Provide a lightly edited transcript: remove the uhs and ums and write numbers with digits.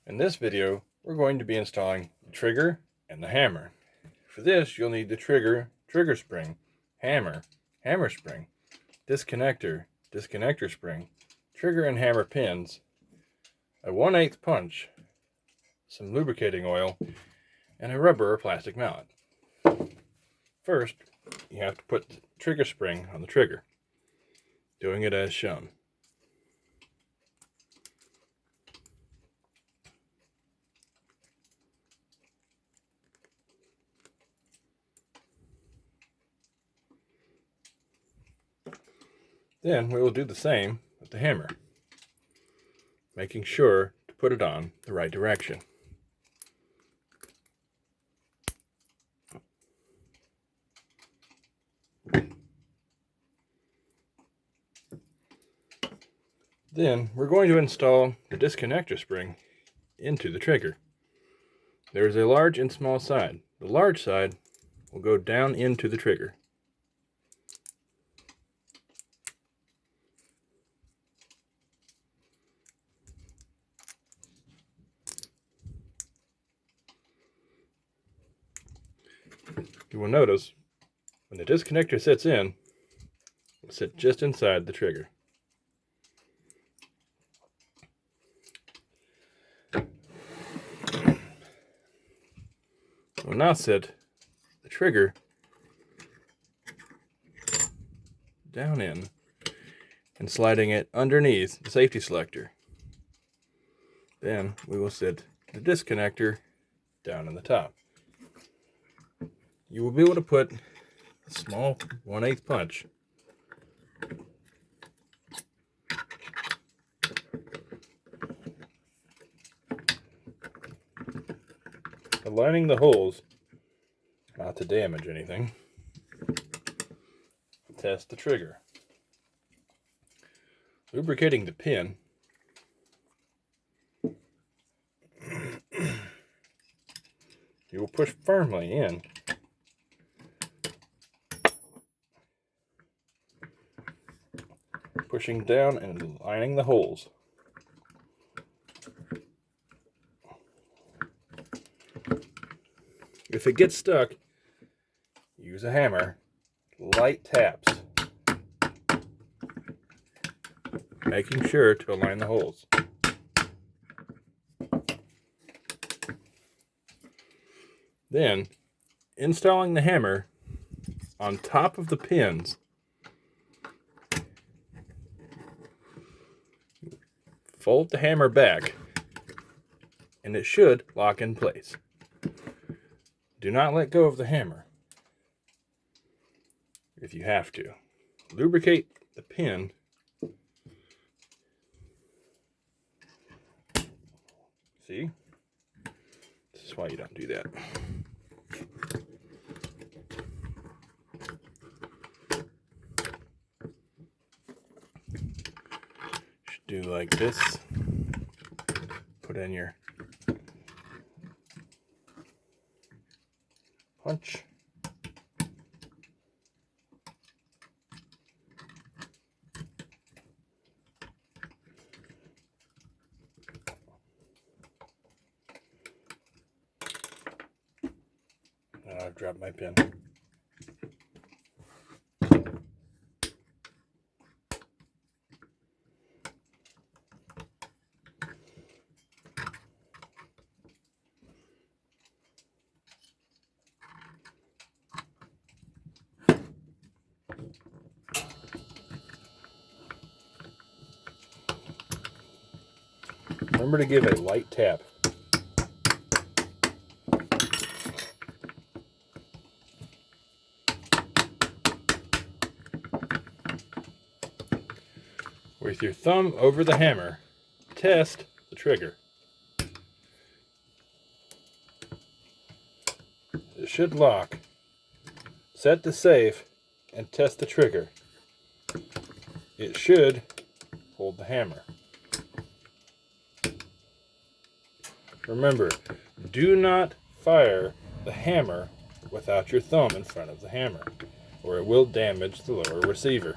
In this video, we're going to be installing the trigger and the hammer. For this, you'll need the trigger spring, hammer spring, disconnector spring, trigger and hammer pins, a 1/8 punch, some lubricating oil, and a rubber or plastic mallet. First, you have to put the trigger spring on the trigger, doing it as shown. Then we will do the same with the hammer, making sure to put it on the right direction. Then we're going to install the disconnector spring into the trigger. There is a large and small side. The large side will go down into the trigger. You will notice when the disconnector sits in, it will sit just inside the trigger. We'll now sit the trigger down in and sliding it underneath the safety selector. Then we will sit the disconnector down in the top. You will be able to put a small 1/8 punch aligning the holes not to damage anything. Test the trigger. Lubricating the pin. You will push firmly in. Pushing down and lining the holes. If it gets stuck, use a hammer, light taps, making sure to align the holes. Then, installing the hammer on top of the pins. Fold the hammer back, and it should lock in place. Do not let go of the hammer if you have to. Lubricate the pin. See? This is why you don't do that. Should do like this. Put in your punch. I've dropped my pin. Remember to give a light tap. With your thumb over the hammer, test the trigger. It should lock. Set to safe and test the trigger. It should hold the hammer. Remember, do not fire the hammer without your thumb in front of the hammer, or it will damage the lower receiver.